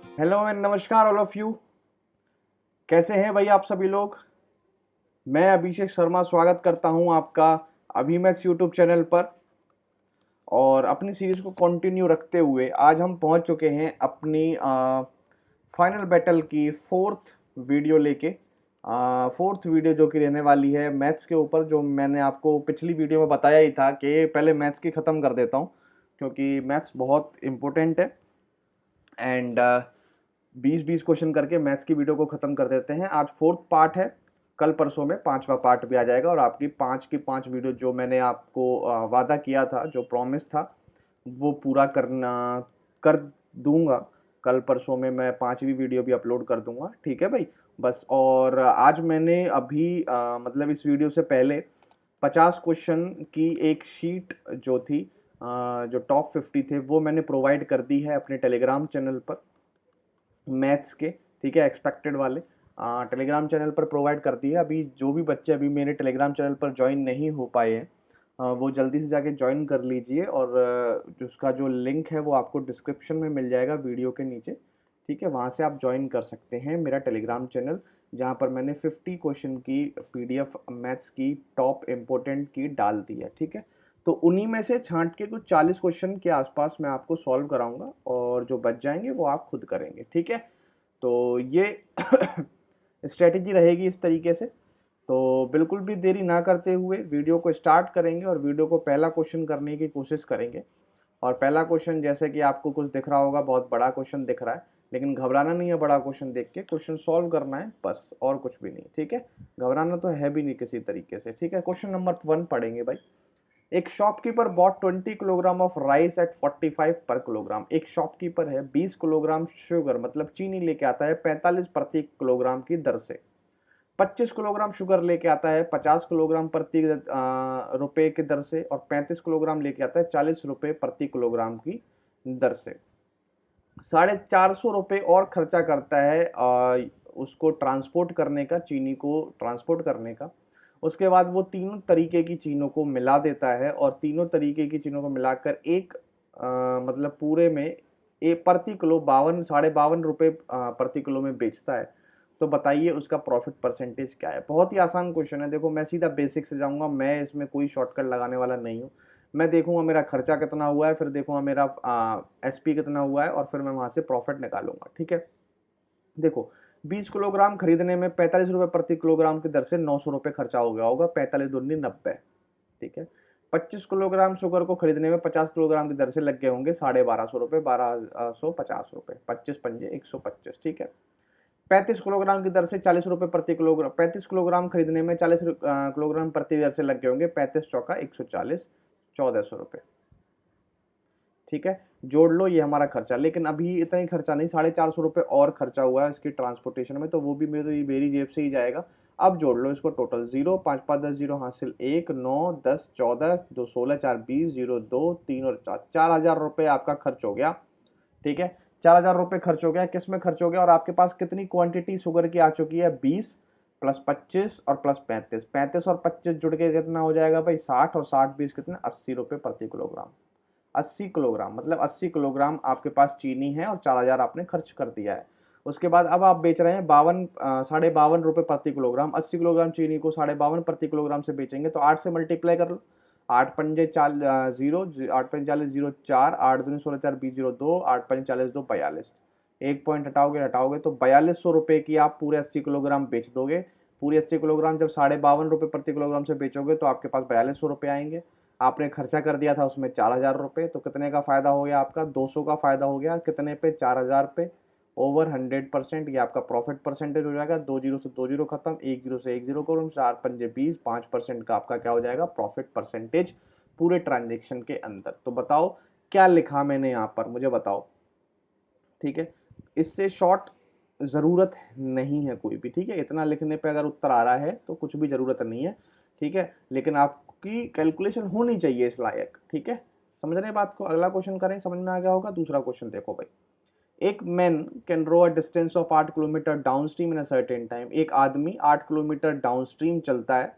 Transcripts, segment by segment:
Hello and नमस्कार all of you. कैसे हैं भाई आप सभी लोग। मैं अभिषेक शर्मा स्वागत करता हूं आपका अभिमैक्स यूट्यूब चैनल पर। और अपनी सीरीज को कंटिन्यू रखते हुए आज हम पहुंच चुके हैं अपनी फाइनल बैटल की फोर्थ वीडियो लेके। फोर्थ वीडियो जो कि रहने वाली है मैथ्स के ऊपर, जो मैंने आपको पिछली वीडियो में बताया ही था कि पहले मैथ्स की ख़त्म कर देता हूँ क्योंकि मैथ्स बहुत इम्पोर्टेंट है। एंड 20-20 क्वेश्चन करके मैथ्स की वीडियो को ख़त्म कर देते हैं। आज फोर्थ पार्ट है, कल परसों में पांचवा पार्ट भी आ जाएगा और आपकी पांच की पांच वीडियो जो मैंने आपको वादा किया था, जो प्रॉमिस था, वो पूरा करना कर दूंगा। कल परसों में मैं पांचवी वीडियो भी अपलोड कर दूंगा, ठीक है भाई। बस, और आज मैंने अभी मतलब इस वीडियो से पहले 50 क्वेश्चन की एक शीट जो थी, जो टॉप 50 थे, वो मैंने प्रोवाइड कर दी है अपने टेलीग्राम चैनल पर मैथ्स के, ठीक है, एक्सपेक्टेड वाले टेलीग्राम चैनल पर प्रोवाइड कर दी है। अभी जो भी बच्चे अभी मेरे टेलीग्राम चैनल पर ज्वाइन नहीं हो पाए हैं, वो जल्दी से जाके ज्वाइन कर लीजिए। और उसका जो लिंक है वो आपको डिस्क्रिप्शन में मिल जाएगा वीडियो के नीचे, ठीक है। वहाँ से आप ज्वाइन कर सकते हैं मेरा टेलीग्राम चैनल, जहाँ पर मैंने 50 क्वेश्चन की पीडीएफ मैथ्स की टॉप इम्पोर्टेंट की डाल दी है, ठीक है। तो उन्हीं में से छांट के कुछ 40 क्वेश्चन के आसपास मैं आपको सॉल्व कराऊंगा और जो बच जाएंगे वो आप खुद करेंगे, ठीक है। तो ये स्ट्रेटेजी रहेगी इस तरीके से। तो बिल्कुल भी देरी ना करते हुए वीडियो को स्टार्ट करेंगे और वीडियो को पहला क्वेश्चन करने की कोशिश करेंगे। और पहला क्वेश्चन जैसे कि आपको कुछ दिख रहा होगा, बहुत बड़ा क्वेश्चन दिख रहा है, लेकिन घबराना नहीं है। बड़ा क्वेश्चन देख के क्वेश्चन सॉल्व करना है बस, और कुछ भी नहीं, ठीक है। घबराना तो है भी नहीं किसी तरीके से, ठीक है। क्वेश्चन नंबर 1 पढ़ेंगे भाई। एक shopkeeper bought 20 kilogram of rice at 45 per kilogram. एक शॉपकीपर है 20 किलोग्राम शुगर मतलब चीनी लेके आता है 45 प्रति किलोग्राम की दर से। 25 किलोग्राम शुगर लेके आता है 50 किलोग्राम प्रति रुपए की दर से, और 35 किलोग्राम लेके आता है 40 रुपए प्रति किलोग्राम की दर से। 450 रुपये और खर्चा करता है उसको ट्रांसपोर्ट करने का, चीनी को ट्रांसपोर्ट करने का। उसके बाद वो तीनों तरीके की चीनों को मिला देता है और तीनों तरीके की चीनों को मिलाकर एक मतलब पूरे में एक प्रति किलो 52 ₹52 प्रति किलो में बेचता है। तो बताइए उसका प्रॉफिट परसेंटेज क्या है। बहुत ही आसान क्वेश्चन है। देखो, मैं सीधा बेसिक से जाऊंगा, मैं इसमें कोई शॉर्टकट लगाने वाला नहीं हूँ। मैं देखूंगा मेरा खर्चा कितना हुआ है, फिर देखूंगा मेरा एसपी कितना हुआ है, और फिर मैं वहां से प्रॉफिट निकालूंगा, ठीक है। देखो, 20 किलोग्राम खरीदने में 45 रुपए प्रति किलोग्राम की दर से 900 रुपये खर्चा हो गया होगा, 45 दूनी 90, ठीक है। 25 किलोग्राम शुगर को खरीदने में 50 किलोग्राम की दर से लग गए होंगे 1250 रुपये, 1250 रुपये, 25 पंजे 125, ठीक है। 35 किलोग्राम की दर से 40 रुपये प्रति किलोग्राम, 35 किलोग्राम खरीदने में 40 किलोग्राम प्रति दर से लग गए होंगे 35 चौका 140, 1400 रुपये, ठीक है। जोड़ लो ये हमारा खर्चा। लेकिन अभी इतना ही खर्चा नहीं, 450 रुपये और खर्चा हुआ है इसकी ट्रांसपोर्टेशन में, तो वो भी मेरी जेब से ही जाएगा। अब जोड़ लो इसको, टोटल जीरो, 5 5 10 जीरो हासिल 1, 9 10 14, 2 16, 4 20, जीरो 2 3 और 4, 4000 रुपये आपका खर्च हो गया, ठीक है। 4000 रुपये खर्च हो गया। किस में खर्च हो गया, और आपके पास कितनी क्वांटिटी शुगर की आ चुकी है, 20 प्लस 25 और प्लस 35, 35 और 25 जुड़ के कितना हो जाएगा भाई, 60, और 60 20 कितना, 80 रुपये प्रति किलोग्राम। 80 किलोग्राम मतलब 80 किलोग्राम आपके पास चीनी है और 4000 आपने खर्च कर दिया है। उसके बाद अब आप बेच रहे हैं 52 ₹52 प्रति किलोग्राम। 80 किलोग्राम चीनी को 52 प्रति किलोग्राम से बेचेंगे तो 8 से मल्टीप्लाई कर लो। 8 पंजे 40, 8 पंजे 40, 0 4, 8 दूनी 16, 4 20, 0 2, 8 पंजे 40, 2 42। एक पॉइंट हटाओगे हटाओगे तो 4200 रुपये की आप पूरे 80 किलोग्राम बेच दोगे। पूरी 80 किलोग्राम जब 52 रुपये प्रति किलोग्राम से बेचोगे तो आपके पास 4200 रुपये आएंगे। आपने खर्चा कर दिया था उसमें 4000 रुपये, तो कितने का फायदा हो गया आपका, 200 का फायदा हो गया। कितने पे, 4000 पे, ओवर 100%। ये आपका प्रॉफिट परसेंटेज हो जाएगा। 2 जीरो से 2 जीरो खत्म, 1 जीरो से 1 जीरो करो, 4 पंजे 20, 5% का आपका क्या हो जाएगा, प्रॉफिट परसेंटेज पूरे ट्रांजेक्शन के अंदर। तो बताओ क्या लिखा मैंने यहाँ पर, मुझे बताओ, ठीक है। इससे शॉर्ट ज़रूरत नहीं है कोई भी, ठीक है। इतना लिखने पे अगर उत्तर आ रहा है तो कुछ भी ज़रूरत नहीं है, ठीक है। लेकिन आपकी कैलकुलेशन होनी चाहिए इस लायक, ठीक है। समझ रहे हैं बात को। अगला क्वेश्चन करें, समझ में आ गया होगा। दूसरा क्वेश्चन देखो भाई। एक man can row a distance of 8 kilometre downstream in a certain time. एक आदमी 8 किलोमीटर डाउन स्ट्रीम चलता है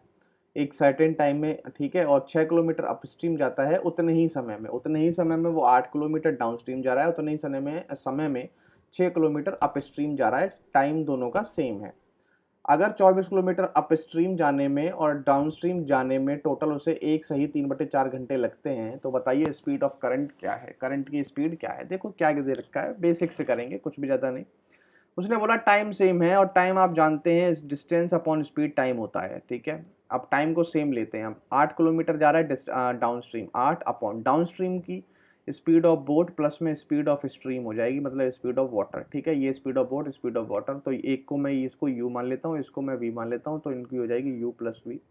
एक सर्टेन टाइम में, ठीक है, और 6 किलोमीटर अपस्ट्रीम जाता है उतने ही समय में। उतने ही समय में वो 8 किलोमीटर डाउन स्ट्रीम जा रहा है, उतने ही समय में 6 किलोमीटर अप स्ट्रीम जा रहा है, टाइम दोनों का सेम है। अगर 24 किलोमीटर अप स्ट्रीम जाने में और डाउन स्ट्रीम जाने में टोटल उसे 1 सही 3/4 घंटे लगते हैं, तो बताइए स्पीड ऑफ करंट क्या है, करंट की स्पीड क्या है। देखो क्या दे रखा है, बेसिक से करेंगे, कुछ भी ज़्यादा नहीं। उसने बोला टाइम सेम है, और टाइम आप जानते हैं डिस्टेंस अपॉन स्पीड टाइम होता है, ठीक है। अब टाइम को सेम लेते हैं हम, 8 किलोमीटर जा रहा है down stream, 8 upon down stream की स्पीड ऑफ बोट प्लस में स्पीड ऑफ स्ट्रीम हो जाएगी, मतलब स्पीड ऑफ वाटर, ठीक है। ये speed of boat, speed of water, तो एक को मैं इसको यू मान लेता हूँ, इसको मैं वी मान लेता हूँ, तो इनकी हो जाएगी यू प्लस वी।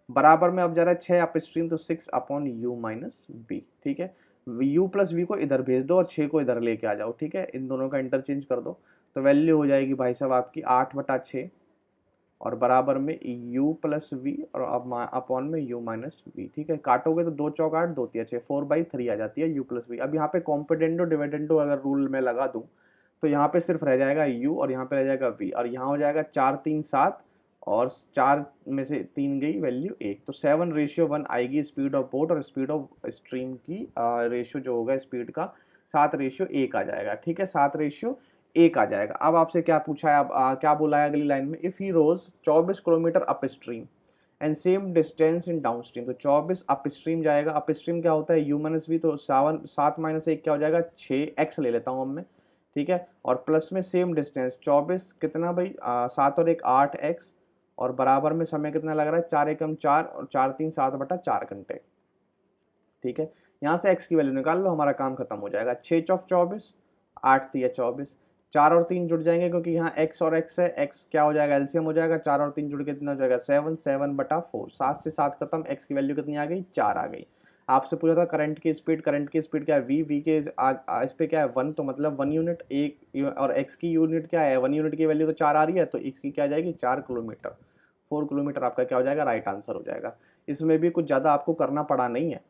बराबर में अब जा रहा है 6 अप स्ट्रीम, तो 6 अपॉन यू माइनस बी, ठीक है। यू प्लस वी को इधर भेज दो और 6 को इधर लेके आ जाओ, ठीक है। इन दोनों का इंटरचेंज कर दो, तो वैल्यू हो जाएगी भाई साहब आपकी 8/6 और बराबर में u प्लस वी और अब अपॉन में u माइनस वी, ठीक है। काटोगे तो 2 चौक 8, 2 तिया 6, 4/3 आ जाती है u प्लस वी। अब यहाँ पे कॉम्पिटेंडो डिविडेंडो अगर रूल में लगा दूं, तो यहाँ पे सिर्फ रह जाएगा u और यहाँ पे रह जाएगा v, और यहाँ हो जाएगा 4 3 7, और 4 में से 3 गई, वैल्यू 1, तो 7:1 आएगी स्पीड ऑफ बोट, और स्पीड ऑफ स्ट्रीम की रेशियो जो होगा स्पीड का 7:1 आ जाएगा, ठीक है। 7:1 आ जाएगा। अब आपसे क्या पूछा है, अब क्या बोला है अगली लाइन में, if he rows 24 kilometre upstream and same distance in downstream, तो 24 अप स्ट्रीम जाएगा। अप स्ट्रीम क्या होता है, यू माइनस वी, तो 7 माइनस 1 क्या हो जाएगा, 6x ले लेता हूँ अब मैं, ठीक है। और प्लस में सेम डिस्टेंस 24 कितना भाई, 7 और 1 8x, और बराबर में समय कितना लग रहा है, 4 एकम 4 और 4 3 7/4 घंटे, ठीक है। यहाँ से x की वैल्यू निकाल लो, हमारा काम खत्म हो जाएगा। 6 चौक 24, 8 तिया 24, 4 और 3 जुड़ जाएंगे क्योंकि यहाँ x और x है, x क्या हो जाएगा, एलसीएम हो जाएगा, 4 और 3 जुड़ के कितना हो जाएगा, 7, 7/4, 7 से 7 खत्म, x की वैल्यू कितनी आ गई, 4 आ गई। आपसे पूछा था करंट की स्पीड, करंट की स्पीड क्या है, v के इस पे क्या है 1, तो मतलब 1 यूनिट, एक और x की यूनिट क्या है, 1 यूनिट की वैल्यू तो 4 आ रही है, तो x की क्या आ जाएगी, 4 किलोमीटर, 4 किलोमीटर आपका क्या हो जाएगा, राइट आंसर हो जाएगा। इसमें भी कुछ ज़्यादा आपको करना पड़ा नहीं है,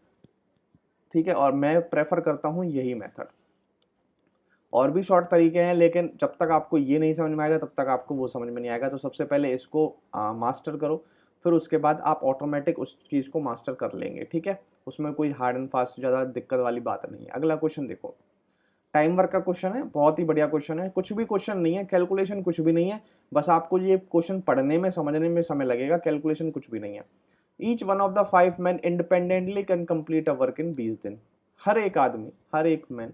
ठीक है, और मैं प्रेफर करता हूँ यही मेथड। और भी शॉर्ट तरीके हैं, लेकिन जब तक आपको ये नहीं समझ में आएगा तब तक आपको वो समझ में नहीं आएगा। तो सबसे पहले इसको मास्टर करो, फिर उसके बाद आप ऑटोमेटिक उस चीज़ को मास्टर कर लेंगे, ठीक है। उसमें कोई हार्ड एंड फास्ट ज़्यादा दिक्कत वाली बात नहीं है। अगला क्वेश्चन देखो, टाइम वर्क का क्वेश्चन है, बहुत ही बढ़िया क्वेश्चन है, कुछ भी क्वेश्चन नहीं है, कैलकुलेशन कुछ भी नहीं है, बस आपको ये क्वेश्चन पढ़ने में समझने में समय लगेगा, कैलकुलेशन कुछ भी नहीं है। Each one of the 5 man independently can complete a work in 20 दिन। हर एक आदमी, हर एक मैन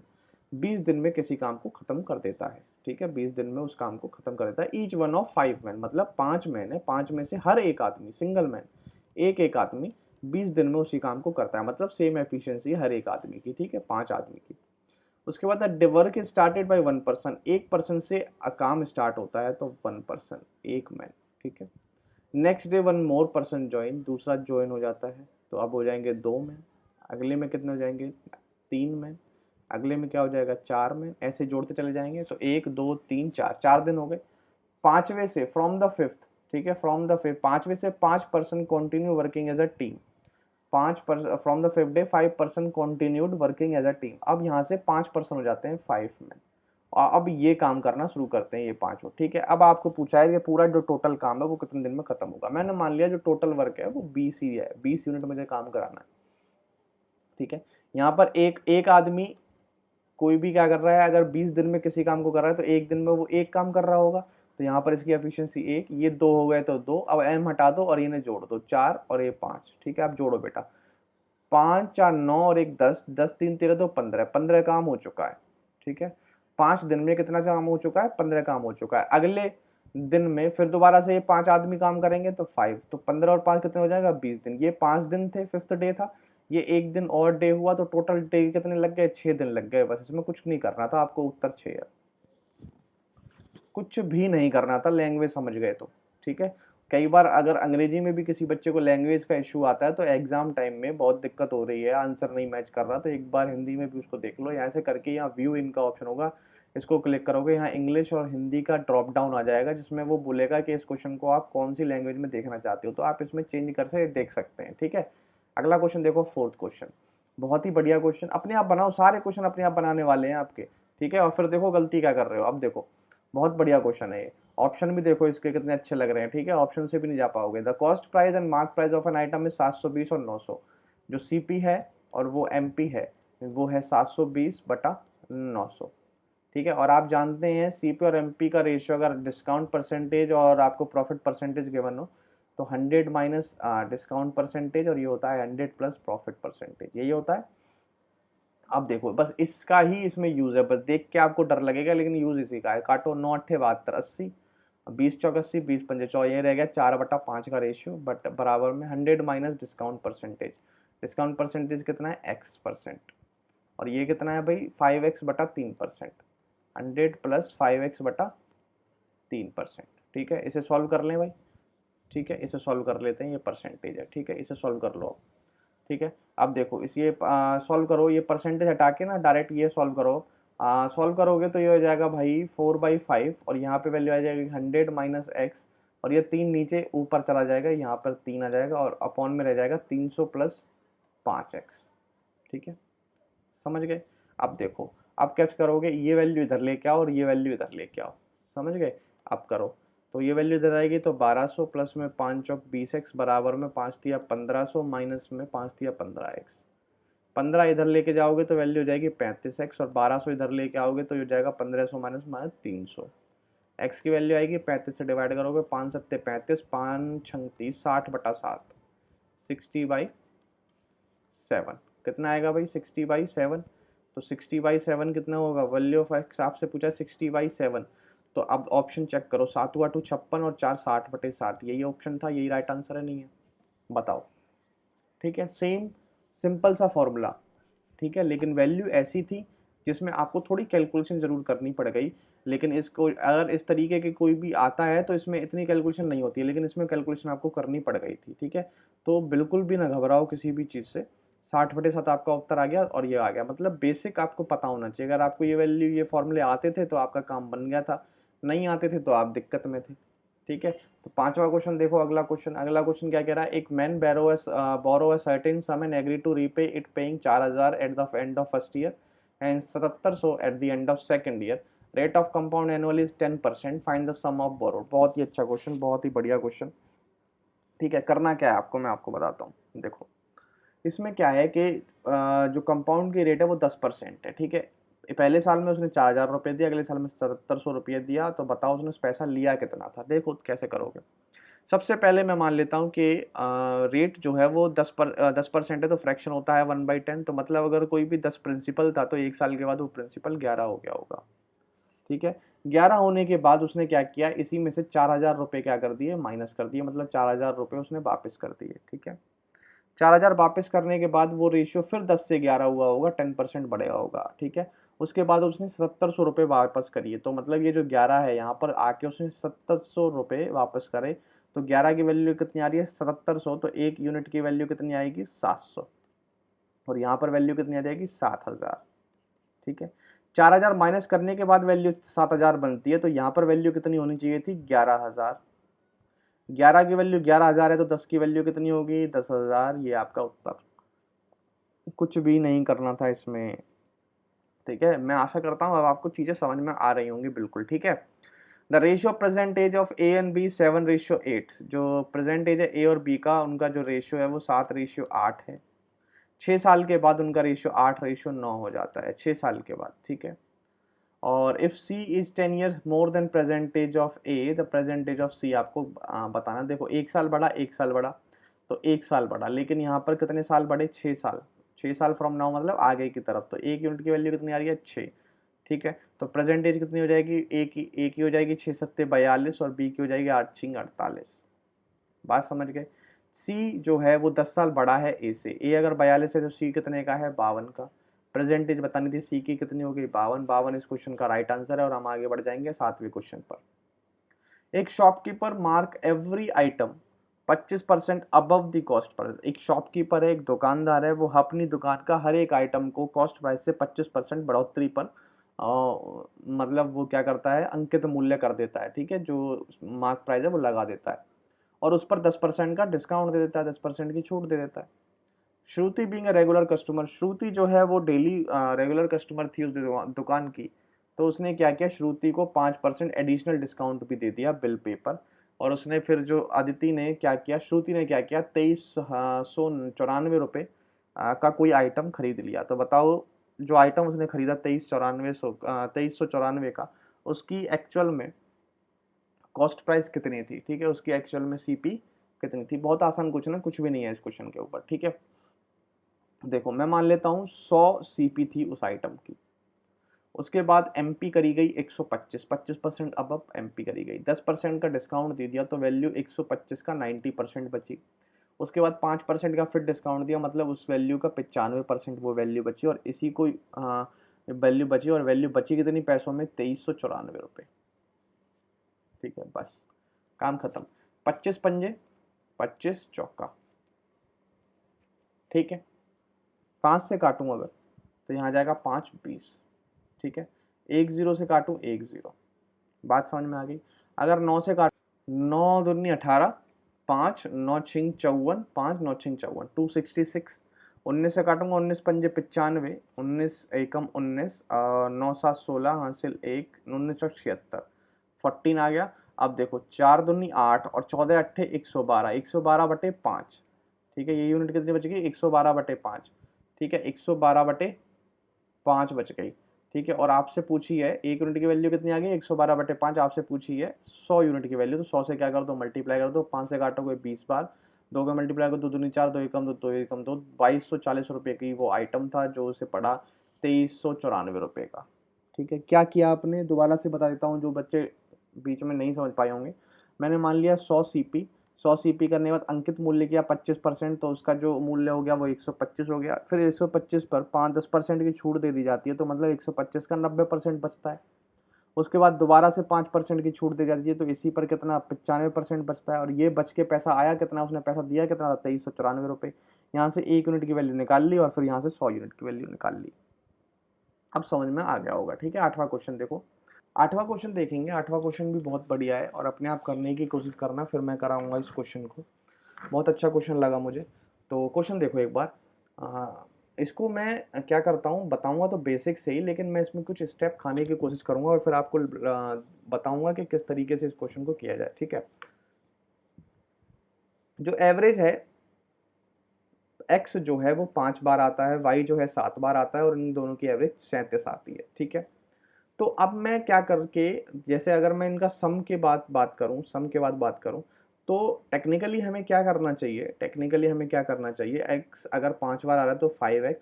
20 दिन में किसी काम को खत्म कर देता है, ठीक है। 20 दिन में उस काम को खत्म कर देता है। ईच वन ऑफ 5 मैन, मतलब 5 मैन है, 5 में से हर एक आदमी, सिंगल मैन, एक एक आदमी 20 दिन में उसी काम को करता है, मतलब सेम एफिशिएंसी हर एक आदमी की, ठीक है, 5 आदमी की। उसके बाद the work is started by 1 person, एक पर्सन से काम स्टार्ट होता है, तो 1 पर्सन, एक मैन, ठीक है। Next day 1 more person join, दूसरा ज्वाइन हो जाता है, तो अब हो जाएंगे 2 मैन। अगले में कितने हो जाएंगे, 3 मैन। अगले में क्या हो जाएगा, 4 मैन। ऐसे जोड़ते चले जाएंगे, तो 1 2 3 4, 4 दिन हो गए। पांचवे से फ्रॉम द फिफ्थ, ठीक है, फ्रॉम द फिफ्थ, पांचवे से 5 person continue working as a team. 5 from the fifth day 5 person continued working as a team. अब यहाँ से 5 पर्सन हो जाते हैं 5 मैन, और अब ये काम करना शुरू करते हैं ये पांचों, ठीक है। अब आपको पूछा है कि पूरा जो टोटल काम है वो कितने दिन में खत्म होगा। मैंने मान लिया जो टोटल वर्क है वो 20 ही है, 20 यूनिट मुझे काम कराना है, ठीक है। यहाँ पर एक एक आदमी कोई भी क्या कर रहा है, अगर 20 दिन में किसी काम को कर रहा है तो एक दिन में वो एक काम कर रहा होगा, तो यहाँ पर इसकी एफिशिएंसी 1, ये 2 हो गए तो 2, अब m हटा दो और इन्हें जोड़ दो, 4 और ये 5, ठीक है। आप जोड़ो बेटा, 5 4 9 और 1 10, 10 3 13 तो 15, 15 काम हो चुका है, ठीक है। 5 दिन में कितना काम हो चुका है, 15 काम हो चुका है। अगले दिन में फिर दोबारा से ये 5 आदमी काम करेंगे, तो 5, तो 15 और 5 कितने हो जाएगा, 20 दिन। ये 5 दिन थे, फिफ्थ डे था, ये एक दिन और डे हुआ, तो टोटल डे कितने लग गए, 6 दिन लग गए। बस इसमें कुछ नहीं करना था आपको, उत्तर 6 है, कुछ भी नहीं करना था, लैंग्वेज समझ गए तो, ठीक है। कई बार अगर अंग्रेजी में भी किसी बच्चे को लैंग्वेज का इशू आता है तो एग्जाम टाइम में बहुत दिक्कत हो रही है, आंसर नहीं मैच कर रहा, तो एक बार हिंदी में भी उसको देख लो। यहाँ से करके यहाँ व्यू इनका ऑप्शन होगा, इसको क्लिक करोगे, यहाँ इंग्लिश और हिंदी का ड्रॉप डाउन आ जाएगा, जिसमें वो बोलेगा कि इस क्वेश्चन को आप कौन सी लैंग्वेज में देखना चाहते हो, तो आप इसमें चेंज कर से देख सकते हैं, ठीक है। अगला क्वेश्चन देखो, फोर्थ क्वेश्चन, बहुत ही बढ़िया क्वेश्चन, अपने आप बनाओ, सारे क्वेश्चन अपने आप बनाने वाले हैं आपके, ठीक है। और फिर देखो गलती क्या कर रहे हो, अब देखो बहुत बढ़िया क्वेश्चन है ये। ऑप्शन भी देखो इसके कितने अच्छे लग रहे हैं, ठीक है, ऑप्शन से भी नहीं जा पाओगे। The cost price and mark price of an item is 720 और 900। जो सीपी है और वो एमपी है, वो है 720/900, ठीक है। और आप जानते हैं सीपी और एमपी का रेशियो अगर डिस्काउंट परसेंटेज और आपको प्रॉफिट परसेंटेज गिवन हो तो 100 माइनस डिस्काउंट परसेंटेज और ये होता है 100 प्लस प्रॉफिट परसेंटेज, यही होता है। अब देखो बस इसका ही इसमें यूज है, बस देख के आपको डर लगेगा लेकिन यूज इसी का है। काटो 9 अट्ठे 72 80, 20 चौक 80, 20 पंजे 100, ये रह गया 4/5 का रेशियो, बट बराबर में 100 minus discount percentage. Discount percentage कितना है x%, और ये कितना है भाई 5x/3%। 100 plus 5x/3%। ठीक है, इसे सॉल्व कर लें भाई। ठीक है, इसे सॉल्व कर लेते हैं, ये परसेंटेज है। ठीक है, इसे सॉल्व कर लो। ठीक है, अब देखो इस ये सॉल्व करो, ये परसेंटेज हटा के ना डायरेक्ट ये सॉल्व करो। सॉल्व करोगे तो ये हो जाएगा भाई 4/5, और यहाँ पे वैल्यू आ जाएगी 100 माइनस एक्स, और ये 3 नीचे ऊपर चला जाएगा, यहाँ पर 3 आ जाएगा, और अपॉन में रह जाएगा 300 प्लस 5x। ठीक है, समझ गए। अब देखो अब कैसे करोगे, ये वैल्यू इधर लेके आओ और ये वैल्यू इधर लेके आओ, समझ गए। अब करो तो ये वैल्यू इधर आएगी तो 1200 प्लस में 5 चौक 20x बराबर में 5 तिया 1500 माइनस में 5 तिया 15x। 15 इधर लेके जाओगे तो वैल्यू हो जाएगी 35x, और 1200 इधर लेके आओगे तो हो जाएगा 1500 माइनस माइनस 300। x की वैल्यू आएगी 35 से डिवाइड करोगे, 5 सत्ते 35, 5 छंग 30, 60/7, 60/7 कितना आएगा भाई 60/7। तो 60/7 कितना होगा, वैल्यू ऑफ एक्स आपसे पूछा 60/7। तो अब ऑप्शन चेक करो, 7×8 56 और 4 60/60, यही ऑप्शन था, यही राइट आंसर है, नहीं है, बताओ। ठीक है, सेम सिंपल सा फॉर्मूला। ठीक है, लेकिन वैल्यू ऐसी थी जिसमें आपको थोड़ी कैलकुलेशन जरूर करनी पड़ गई, लेकिन इसको अगर इस तरीके के कोई भी आता है तो इसमें इतनी कैलकुलेशन नहीं होती है, लेकिन इसमें कैलकुलेशन आपको करनी पड़ गई थी। ठीक है, तो बिल्कुल भी ना घबराओ किसी भी चीज़ से। 60/7 आपका उत्तर आ गया, और ये आ गया, मतलब बेसिक आपको पता होना चाहिए। अगर आपको ये वैल्यू ये फॉर्मूले आते थे तो आपका काम बन गया था, नहीं आते थे तो आप दिक्कत में थे। ठीक है, तो पांचवा क्वेश्चन देखो, अगला क्वेश्चन क्या कह रहा है, एक man borrow a certain sum and agree to repay it paying 4000 at the end of first year and 7700 at the end of second year. Rate of compound annual is 10%, find the sum of borrow. बहुत ही अच्छा question, बहुत ही बढ़िया question. ठीक है, करना क्या है आपको, मैं आपको बताता हूँ। देखो इसमें क्या है कि जो कंपाउंड की रेट है वो 10% है। ठीक है, पहले साल में उसने 4000 रुपये दिया, अगले साल में 7700 रुपये दिया, तो बताओ उसने पैसा लिया कितना था। देखो कैसे करोगे। सबसे पहले मैं मान लेता हूँ कि रेट जो है वो 10% है, तो फ्रैक्शन होता है 1/10, तो मतलब अगर कोई भी 10 प्रिंसिपल था तो एक साल के बाद वो प्रिंसिपल 11 हो गया होगा। ठीक है, 11 होने के बाद उसने क्या किया, इसी में से 4000 रुपये क्या कर दिए, माइनस कर दिए, मतलब 4000 रुपये उसने वापस कर दिए। ठीक है, 4000 वापस करने के बाद वो रेशियो फिर 10 से 11 हुआ होगा, 10% बढ़ेगा होगा। ठीक है, उसके बाद उसने 7700 रुपये वापस करिए, तो मतलब ये जो 11 है यहाँ पर आके उसने 7700 रुपये वापस करे, तो 11 की वैल्यू कितनी आ रही है 7700, तो एक यूनिट की वैल्यू कितनी आएगी 700, और यहाँ पर वैल्यू कितनी आ जाएगी 7000। ठीक है, 4000 माइनस करने के बाद वैल्यू 7000 बनती है, तो यहाँ पर वैल्यू कितनी होनी चाहिए थी 11000। 11 की वैल्यू 11000 है, तो 10 की वैल्यू कितनी होगी 10000, ये आपका उत्तर। कुछ भी नहीं करना था इसमें। ठीक है, मैं आशा करता हूँ अब आपको चीजें समझ में आ रही होंगी बिल्कुल। ठीक है, the ratio present age of A and B 7:8। जो प्रेजेंट एज है ए और बी का, उनका जो रेशियो है वो 7:8 है। 6 साल के बाद उनका रेशियो 8:9 हो जाता है, 6 साल के बाद। ठीक है, और if C is 10 years more than present age of A, the present age of C आपको बताना। देखो एक साल बढ़ा, एक साल बढ़ा, तो एक साल बढ़ा, लेकिन यहाँ पर कितने साल बढ़े 6 साल। 6 साल फ्रॉम नाउ मतलब आगे की तरफ, तो एक यूनिट की वैल्यू कितनी आ रही है 6। ठीक है, तो प्रेजेंटेज कितनी हो जाएगी ए की हो जाएगी 6×7=42, और बी की हो जाएगी 8×6=48। बात समझ गए। सी जो है वो 10 साल बड़ा है ए से, ए अगर 42 है तो सी कितने का है 52 का। प्रेजेंटेज बतानी थी सी की, कितनी हो गई 52। 52 इस क्वेश्चन का राइट आंसर है, और हम आगे बढ़ जाएंगे 7वें क्वेश्चन पर। एक shopkeeper mark every item 25% above the cost price. एक शॉपकीपर है, एक दुकानदार है, वो अपनी दुकान का हर एक आइटम को कॉस्ट प्राइस से 25% बढ़ोतरी पर मतलब वो क्या करता है, अंकित मूल्य कर देता है। ठीक है, जो मार्क प्राइस है वो लगा देता है, और उस पर 10% का डिस्काउंट दे देता है, 10% की छूट दे देता है। श्रुति बीइंग अ रेगुलर कस्टमर, श्रुति जो है वो डेली रेगुलर कस्टमर थी उस दुकान की, तो उसने क्या किया, श्रुति को 5% एडिशनल डिस्काउंट भी दे दिया बिल पे पर। और उसने फिर जो अदिति ने क्या किया, श्रुति ने क्या किया, 2394 रुपये का कोई आइटम खरीद लिया। तो बताओ जो आइटम उसने खरीदा 2394 का, उसकी एक्चुअल में कॉस्ट प्राइस कितनी थी, ठीक है, उसकी एक्चुअल में सीपी कितनी थी। बहुत आसान क्वेश्चन है, कुछ भी नहीं है इस क्वेश्चन के ऊपर, ठीक है। देखो मैं मान लेता हूँ 100 सीपी थी उस आइटम की, उसके बाद एमपी करी गई 125, 25% अब एमपी करी गई, 10% का डिस्काउंट दे दिया तो वैल्यू 125 का 90% बची। उसके बाद 5% का फिर डिस्काउंट दिया, मतलब उस वैल्यू का 95% वो वैल्यू बची, और इसी को वैल्यू बची, और वैल्यू बची कितनी पैसों में, 2394 रुपये, ठीक है, बस काम खत्म। 25 पंजे 25 चौका, ठीक है। 5 से काटूं अगर तो यहाँ जाएगा 5 20, ठीक है। 1 0 से काटूं 1 0, बात समझ में आ गई। अगर 9 से काट, 9 दूनी 18, 5 9 छिंग 54, 5 9 छिंग 54, 266। 19 से काटूंगा, 19 पंजे 95, 19 एकम 19, 9 7 16, हासिल 1, 1976, 14 आ गया। अब देखो 4 दूनी 8 और 14 अट्ठे 112, 112/5, ठीक है। ये यूनिट कितनी बच गई, 112/5, ठीक है, 112/5 बच गई, ठीक है। और आपसे पूछी है एक यूनिट की वैल्यू कितनी आ गई, 112/5, आपसे पूछी है 100 यूनिट की वैल्यू, तो 100 से क्या कर दो, मल्टीप्लाई कर दो, 5 से काटोगे 20 बार, 2 का मल्टीप्लाई करो, 2 दूनी 4, 2 एकम 2, 2 एकम 2, 2240 रुपये की वो आइटम था जो उसे पड़ा 2394 रुपये का, ठीक है। क्या किया आपने, दोबारा से बता देता हूँ जो बच्चे बीच में नहीं समझ पाए होंगे। मैंने मान लिया 100 सीपी, 100 सीपी करने के बाद अंकित मूल्य किया 25%, तो उसका जो मूल्य हो गया वो 125 हो गया। फिर 125 पर 5-10% की छूट दे दी जाती है, तो मतलब 125 का 90% बचता है। उसके बाद दोबारा से 5% की छूट दी जाती है, तो इसी पर कितना 95% बचता है। और ये बच के पैसा आया कितना, उसने पैसा दिया कितना था, 2394 रुपये। यहाँ से 1 यूनिट की वैल्यू निकाल ली और फिर यहाँ से 100 यूनिट की वैल्यू निकाल ली। अब समझ में आ गया होगा, ठीक है। 8वां क्वेश्चन देखो, 8वां क्वेश्चन देखेंगे। 8वां क्वेश्चन भी बहुत बढ़िया है और अपने आप करने की कोशिश करना, फिर मैं कराऊंगा इस क्वेश्चन को। बहुत अच्छा क्वेश्चन लगा मुझे। तो क्वेश्चन देखो एक बार, इसको मैं क्या करता हूँ बताऊंगा तो बेसिक से ही, लेकिन मैं इसमें कुछ स्टेप खाने की कोशिश करूंगा और फिर आपको बताऊंगा कि किस तरीके से इस क्वेश्चन को किया जाए, ठीक है। जो एवरेज है, एक्स जो है वो 5 बार आता है, वाई जो है 7 बार आता है, और इन दोनों की एवरेज 37 आती है, ठीक है। तो अब मैं क्या करके, जैसे अगर मैं इनका सम के बाद बात करूं, सम के बाद बात करूं, तो टेक्निकली हमें क्या करना चाहिए, टेक्निकली हमें क्या करना चाहिए, एक्स अगर 5 बार आ रहा है तो 5x,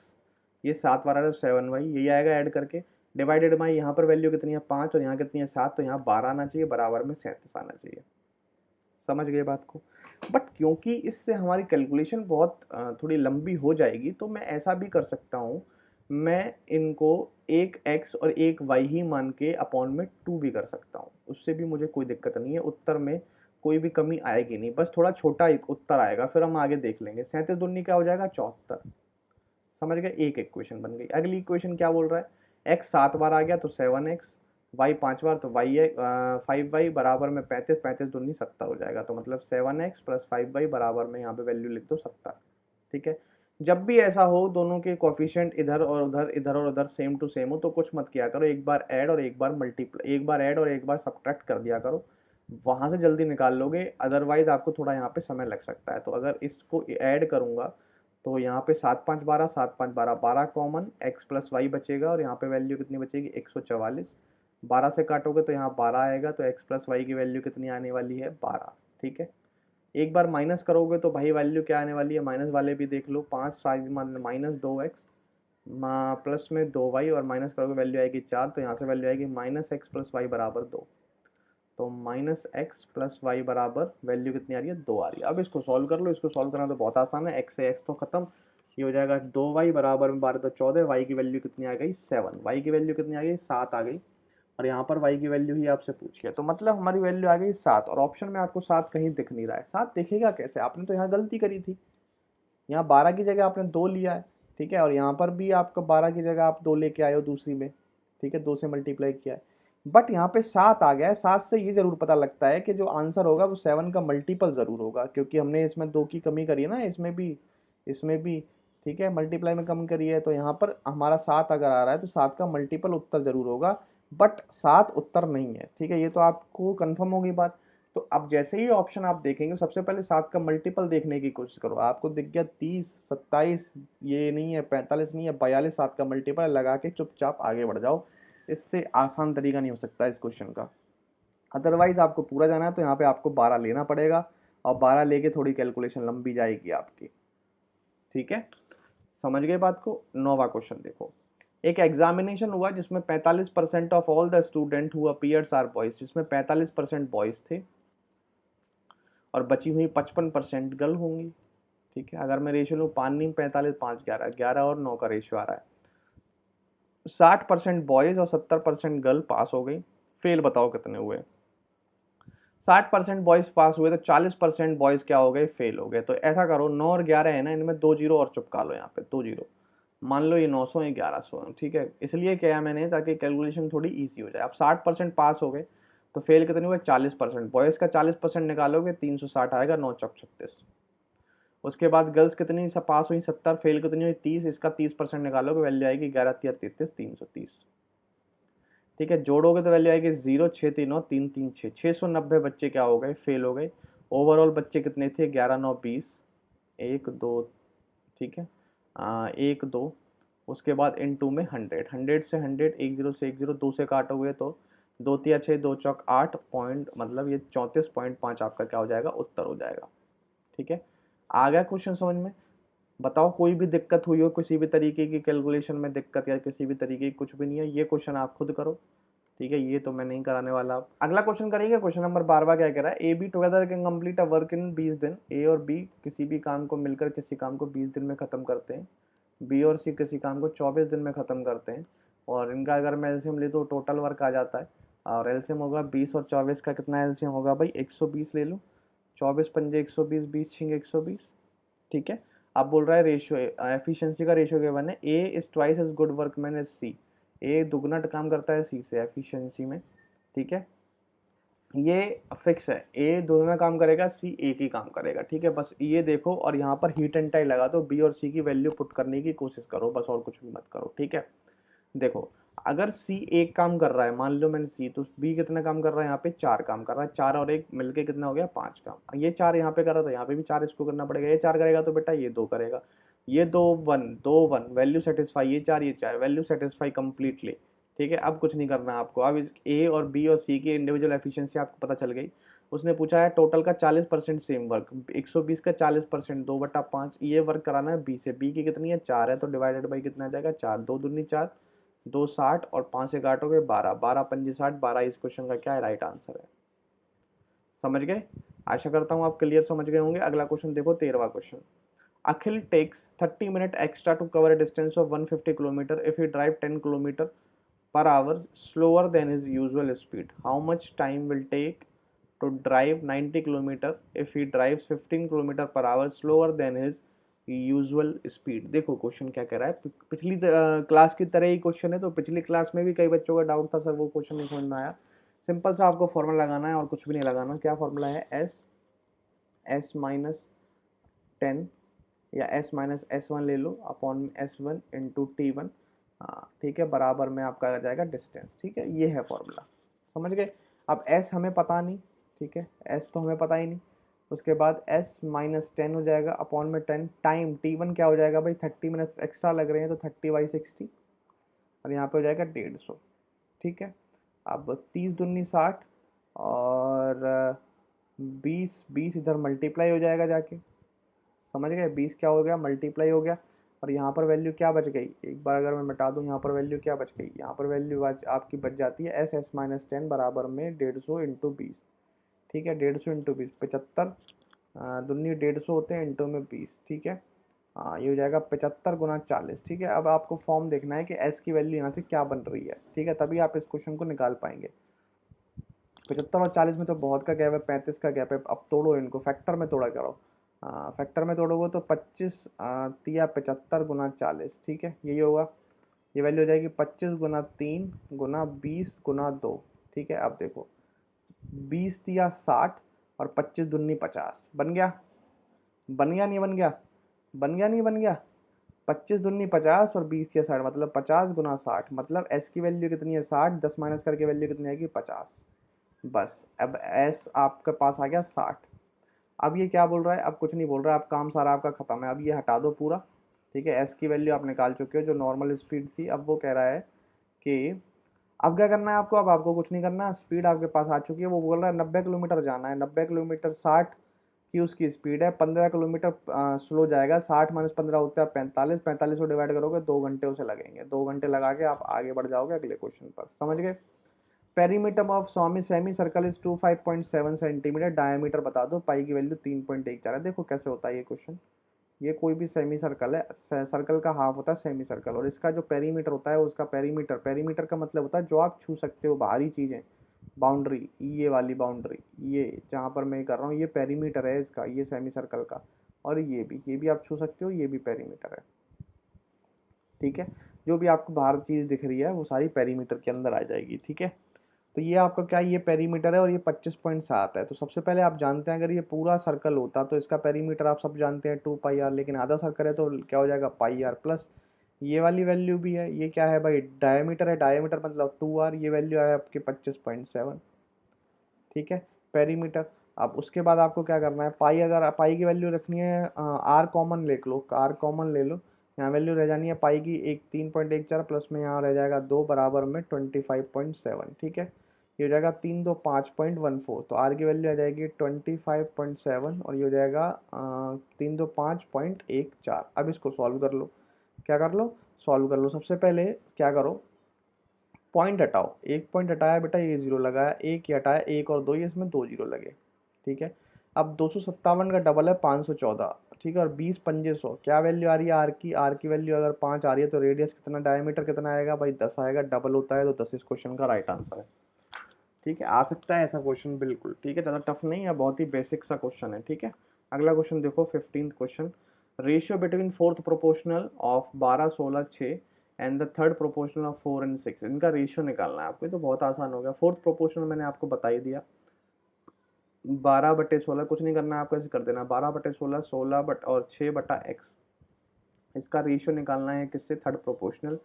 ये 7 बार आ रहा है तो 7y, यही आएगा ऐड करके, डिवाइडेड बाई यहाँ पर वैल्यू कितनी है 5 और यहाँ कितनी है 7, तो यहाँ 12 आना चाहिए, बराबर में 37 आना चाहिए। समझ गए बात को। बट क्योंकि इससे हमारी कैलकुलेशन बहुत थोड़ी लंबी हो जाएगी, तो मैं ऐसा भी कर सकता हूँ, मैं इनको एक x और एक y ही मान के अपॉन में 2 भी कर सकता हूँ, उससे भी मुझे कोई दिक्कत नहीं है, उत्तर में कोई भी कमी आएगी नहीं, बस थोड़ा छोटा एक उत्तर आएगा, फिर हम आगे देख लेंगे। 37 दूनी क्या हो जाएगा 74, समझ गए, एक इक्वेशन बन गई। अगली इक्वेशन क्या बोल रहा है, x 7 बार आ गया तो 7x, y 5 बार तो y है 5y, बराबर में 35, 35 दूनी 70 हो जाएगा, तो मतलब 7x प्लस 5y बराबर में यहाँ पे वैल्यू लिख दो 70, ठीक है। जब भी ऐसा हो दोनों के कोफिशिएंट इधर और उधर, इधर और उधर सेम टू सेम हो, तो कुछ मत किया करो, एक बार ऐड और एक बार मल्टीप्लाई, एक बार ऐड और एक बार सब्ट्रैक्ट कर दिया करो, वहां से जल्दी निकाल लोगे। अदरवाइज आपको थोड़ा यहाँ पे समय लग सकता है। तो अगर इसको ऐड करूंगा तो यहाँ पे 7 5 12, 7 5 12, 12 कॉमन, x प्लस वाई बचेगा, और यहाँ पे वैल्यू कितनी बचेगी 144, 12 से काटोगे तो यहाँ 12 आएगा, तो x प्लस वाई की वैल्यू कितनी आने वाली है 12, ठीक है। एक बार माइनस करोगे तो भाई वैल्यू क्या आने वाली है, माइनस वाले भी देख लो, 5 साइज माइनस 2x प्लस में 2y, और माइनस करोगे वैल्यू आएगी 4, तो यहाँ से वैल्यू आएगी माइनस एक्स प्लस वाई बराबर 2, तो माइनस एक्स प्लस वाई बराबर वैल्यू कितनी आ रही है 2 आ रही है। अब इसको सॉल्व कर लो, इसको सॉल्व करना तो बहुत आसान है, एक्स से एक्स तो खत्म, ये हो जाएगा 2y बराबर में 12 तो 14, वाई की वैल्यू कितनी आ गई 7, वाई की वैल्यू कितनी आ गई 7 आ गई, और यहाँ पर y की वैल्यू ही आपसे पूछी है, तो मतलब हमारी वैल्यू आ गई 7, और ऑप्शन में आपको 7 कहीं दिख नहीं रहा है। 7 दिखेगा कैसे, आपने तो यहाँ गलती करी थी, यहाँ 12 की जगह आपने 2 लिया है, ठीक है, और यहाँ पर भी आपका 12 की जगह आप 2 लेके आए हो दूसरी में, ठीक है, 2 से मल्टीप्लाई किया है, बट यहाँ पे 7 आ गया है। 7 से ये जरूर पता लगता है कि जो आंसर होगा वो 7 का मल्टीपल जरूर होगा, क्योंकि हमने इसमें 2 की कमी करी है ना, इसमें भी, ठीक है, मल्टीप्लाई में कमी करी है, तो यहाँ पर हमारा 7 अगर आ रहा है तो 7 का मल्टीपल उत्तर जरूर होगा, बट 7 उत्तर नहीं है, ठीक है, ये तो आपको कंफर्म होगी बात। तो अब जैसे ही ऑप्शन आप देखेंगे सबसे पहले 7 का मल्टीपल देखने की कोशिश करो। आपको दिख गया 30, 27, ये नहीं है 45 नहीं है 42, 7 का मल्टीपल लगा के चुपचाप आगे बढ़ जाओ। इससे आसान तरीका नहीं हो सकता इस क्वेश्चन का। अदरवाइज आपको पूरा जाना है तो यहाँ पे आपको 12 लेना पड़ेगा, और 12 लेके थोड़ी कैलकुलेशन लंबी जाएगी आपकी। ठीक है, समझ गए बात को। 9वां क्वेश्चन देखो। एक एग्जामिनेशन हुआ जिसमें 45% of all the student who appears are boys, जिसमें 45% बॉयज थे और बची हुई 55% गर्ल होंगी। ठीक है, अगर मैं रेशियो लूँ 5 नहीं 45 5 11, 11 और 9 का रेशियो आ रहा है। 60% बॉयज और 70% गर्ल पास हो गई। फेल बताओ कितने हुए। 60% बॉयज पास हुए तो 40% बॉयज क्या हो गए, फेल हो गए। तो ऐसा करो 9 और 11 है ना, इनमें 2 जीरो और चिपका लो, यहाँ पे 2 जीरो। मान लो ये 900 ये 1100 है। ठीक है, इसलिए क्या है मैंने, ताकि कैलकुलेशन थोड़ी इजी हो जाए। अब 60% पास हो गए तो फेल कितने हुए, 40%। बॉयज का 40% निकालोगे 360 आएगा, 9 चौक 36। उसके बाद गर्ल्स कितनी पास हुई 70, फेल कितनी हुई 30, इसका 30% निकालोगे वैल्यू आएगी 11 3 33 330। ठीक है, जोड़ोगे तो वैल्यू आएगी 0 6 3 9 3 3 6, 690 बच्चे क्या हो गए, फेल हो गए। ओवरऑल बच्चे कितने थे, 11 9 20, 1 2। ठीक है, 1 2। उसके बाद इन टू में 100, 100 से 100, 1 जीरो से 1 जीरो, 2 से काटोगे तो 2 तिया 6, 2 चौक 8 पॉइंट, मतलब ये 34.5 आपका क्या हो जाएगा, उत्तर हो जाएगा। ठीक है, आ गया क्वेश्चन समझ में। बताओ कोई भी दिक्कत हुई हो, किसी भी तरीके की कैलकुलेशन में दिक्कत या किसी भी तरीके की, कुछ भी नहीं है। ये क्वेश्चन आप खुद करो। ठीक है, ये तो मैं नहीं कराने वाला। अब अगला क्वेश्चन करेंगे, क्वेश्चन नंबर 12 क्या कह रहा है, A be together can complete a work in 20 दिन। ए और बी किसी भी काम को मिलकर किसी काम को 20 दिन में खत्म करते हैं। बी और सी किसी काम को 24 दिन में खत्म करते हैं। और इनका अगर मैं एलसीएम ले तो टोटल वर्क आ जाता है। और एलसीएम होगा 20 और 24 का, कितना एलसीएम होगा भाई, 120 ले लो। 24 पंजे 120, 20 छिंगे 120। ठीक है, अब बोल रहा है रेशियो, एफिशिएंसी का रेशियो क्या बने, A is twice as good workman as C. A दुगना काम करता है सी से एफिशिएंसी में। ठीक है, ये फिक्स है, ए दोनों काम करेगा, सी एक ही काम करेगा। ठीक है, बस ये देखो और यहाँ पर हीट एंड टाई लगा दो, बी और सी की वैल्यू पुट करने की कोशिश करो बस, और कुछ भी मत करो। ठीक है, देखो अगर सी एक काम कर रहा है, मान लो मैंने सी, तो बी कितना काम कर रहा है, यहाँ पे 4 काम कर रहा है। 4 और 1 मिलके कितना हो गया, 5 काम। ये 4 यहाँ पे कर रहा था, यहाँ पे भी 4 इसको करना पड़ेगा। ये 4 करेगा तो बेटा ये 2 करेगा। ये 2 1 2 1 वैल्यू सेटिस्फाई, ये 4 वैल्यू सेटिस्फाई कंप्लीटली। ठीक है, अब कुछ नहीं करना आपको। अब ए और बी और सी की इंडिविजुअल एफिशिएंसी आपको पता चल गई। उसने पूछा है टोटल का 40% सेम वर्क, 120 का 40%, 2/5 ये वर्क कराना है बी से। बी की कितनी है, 4 है, तो डिवाइडेड बाई कितना आ जाएगा, 4, 2 दूनी 4, 2 60 और 5 से काटोगे 12, 12 पंजे 60, 12 इस क्वेश्चन का क्या है, राइट आंसर है। समझ गए, आशा करता हूँ आप क्लियर समझ गए होंगे। अगला क्वेश्चन देखो, 13वां question. Akhil takes 30 minute extra to cover a distance of 150 kilometer if he drive 10 kilometer per hour slower than his usual speed. How much time will take to drive 90 kilometer if he drives 15 kilometer per hour slower than his usual speed. देखो question क्या कह रहा है, पिछली class की तरह ही question है। तो पिछली क्लास में भी कई बच्चों का डाउट था, सर वो क्वेश्चन नहीं समझ में आया। सिंपल सा आपको फॉर्मूला लगाना है और कुछ भी नहीं लगाना। क्या फॉर्मूला है, एस माइनस 10 या एस माइनस S1 ले लो अपॉन S1 इंटू T1। हाँ ठीक है, बराबर में आपका आ जाएगा डिस्टेंस। ठीक है, ये है फॉर्मूला, समझ गए। अब S हमें पता नहीं, ठीक है, S तो हमें पता ही नहीं। उसके बाद S माइनस 10 हो जाएगा अपॉन में 10, टाइम T1 क्या हो जाएगा भाई, 30 मिनट्स एक्स्ट्रा लग रहे हैं तो 30/60, और यहाँ पे हो जाएगा 150। ठीक है, अब 30 दूनी 60 और 20 20 इधर मल्टीप्लाई हो जाएगा जाके, समझ गए। 20 क्या हो गया, मल्टीप्लाई हो गया। और यहाँ पर वैल्यू क्या बच गई, एक बार अगर मैं मिटा दूँ, यहाँ पर वैल्यू क्या बच गई, यहाँ पर वैल्यू आपकी बच जाती है एस माइनस 10 बराबर में 150 इंटू 20। ठीक है, 150 इंटू 20 75, दुनी 150 होते हैं, इंटू में 20। ठीक है, हाँ ये हो जाएगा 75 गुना 40। ठीक है, अब आपको फॉर्म देखना है कि एस की वैल्यू यहाँ से क्या बन रही है। ठीक है, तभी आप इस क्वेश्चन को निकाल पाएंगे। 75 और 40 में तो बहुत का गैप है, 35 का गैप है। अब तोड़ो इनको, फैक्टर में तोड़ा करो। फैक्टर में तोड़ोगे तो 25 तिया 75 गुना 40। ठीक है, यही होगा। ये वैल्यू हो जाएगी 25 गुना 3 गुना 20 गुना 2। ठीक है, अब देखो 20 तिया 60 और 25 दूनी 50, बन गया, बन गया नहीं बन गया, बन गया नहीं बन गया। 25 दूनी 50 और 20 या 60, मतलब 50 गुना 60, मतलब एस की वैल्यू कितनी है 60, 10 माइनस करके वैल्यू कितनी आएगी 50। बस अब एस आपके पास आ गया 60। अब ये क्या बोल रहा है, अब कुछ नहीं बोल रहा है, अब काम सारा आपका खत्म है, अब ये हटा दो पूरा। ठीक है, एस की वैल्यू आप निकाल चुके हो जो नॉर्मल स्पीड थी। अब वो कह रहा है कि अब क्या करना है आपको, अब आपको कुछ नहीं करना, स्पीड आपके पास आ चुकी है। वो बोल रहा है 90 किलोमीटर जाना है, 90 किलोमीटर 60 की उसकी स्पीड है, 15 किलोमीटर स्लो जाएगा, 60 - 15 होता है 45, 45 को डिवाइड करोगे 2 घंटे उसे लगेंगे, 2 घंटे लगा के आप आगे बढ़ जाओगे अगले क्वेश्चन पर। समझ गए। Perimeter of Swami semi circle is 25.7 centimetre, diameter बता दो, पाई की वैल्यू 3.14 है। देखो कैसे होता है ये क्वेश्चन। ये कोई भी सेमी सर्कल है, सर्कल का हाफ होता है सेमी सर्कल, और इसका जो पेरीमीटर होता है उसका पेरीमीटर, पेरीमीटर का मतलब होता है जो आप छू सकते हो बाहरी चीजें, बाउंड्री, ये वाली बाउंड्री, ये जहाँ पर मैं कर रहा हूँ ये पेरीमीटर है इसका, ये सेमी सर्कल का। और ये भी आप छू सकते हो, ये भी पेरीमीटर है। ठीक है, जो भी आपको बाहर चीज दिख रही है वो सारी पेरीमीटर के अंदर आ जाएगी। ठीक है, तो ये आपका क्या है, ये पेरीमीटर है और ये 25.7 है। तो सबसे पहले आप जानते हैं अगर ये पूरा सर्कल होता तो इसका पेरीमीटर आप सब जानते हैं 2 पाई आर, लेकिन आधा सर्कल है तो क्या हो जाएगा पाई आर प्लस ये वाली वैल्यू भी है। ये क्या है भाई, डायमीटर है, डायमीटर मतलब 2 आर, ये वैल्यू है आपके 25.7। ठीक है, पेरीमीटर। अब उसके बाद आपको क्या करना है, पाई, अगर पाई की वैल्यू रखनी है, आर कॉमन ले लो, आर कॉमन ले लो, यहाँ वैल्यू रह जानी है पाई की एक 3.14 प्लस में यहाँ रह जाएगा 2 बराबर में 25.7। ठीक है, ये हो जाएगा 3 2 5.14, तो आर की वैल्यू आ जाएगी 25.7 और ये हो जाएगा 3 2 5.14। अब इसको सॉल्व कर लो, क्या कर लो, सॉल्व कर लो। सबसे पहले क्या करो, पॉइंट हटाओ, एक पॉइंट हटाया बेटा, ये जीरो लगाया, एक ही हटाया, एक और दो, ये इसमें दो जीरो लगे। ठीक है, अब 257 का डबल है 514। ठीक है, और 20 पंजे 100, क्या वैल्यू आ रही है आर की, आर की वैल्यू अगर 5 आ रही है तो रेडियस कितना, डायमीटर कितना आएगा भाई 10 आएगा, डबल होता है तो 10 इस क्वेश्चन का राइट आंसर है। ठीक है, आ सकता है ऐसा क्वेश्चन बिल्कुल। ठीक है, ज़्यादा टफ नहीं है, बहुत ही बेसिक सा क्वेश्चन है। ठीक है, अगला क्वेश्चन देखो, 15th question. Ratio between fourth proportional of 12 16 6 and the third proportional of 4 and 6, इनका रेशियो निकालना है आपको। ये तो बहुत आसान हो गया, फोर्थ प्रोपोर्शनल मैंने आपको बता ही दिया, 12/16, कुछ नहीं करना है आपको, ऐसे कर देना 12/16, 16 और 6/x, इसका रेशियो निकालना है किससे, third proportional.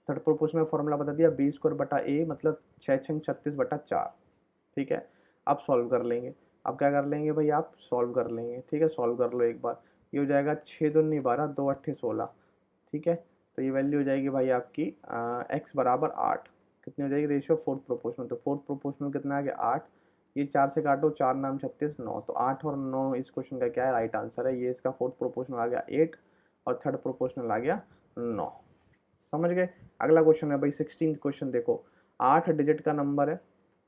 Third proportional formula बता दिया, b² बटा a मतलब 6×6 = 36/4। ठीक है, अब सॉल्व कर लेंगे। अब क्या कर लेंगे भाई, आप सॉल्व कर लेंगे। ठीक है, सॉल्व कर लो एक बार, ये हो जाएगा 6 दूनी 12, 2 8 16। ठीक है, तो ये वैल्यू हो जाएगी भाई आपकी x बराबर 8। कितनी हो जाएगी रेशियो, फोर्थ प्रोपोर्शनल, तो फोर्थ प्रोपोर्शनल कितना आ गया 8। ये 4 से काटो, 4 नाम 36, 9, तो 8 और 9 इस क्वेश्चन का क्या है, राइट आंसर है। ये इसका फोर्थ प्रोपोर्शनल आ गया 8 और थर्ड प्रोपोर्शनल आ गया 9। समझ गए। अगला क्वेश्चन है भाई 16th क्वेश्चन, देखो 8 डिजिट का नंबर है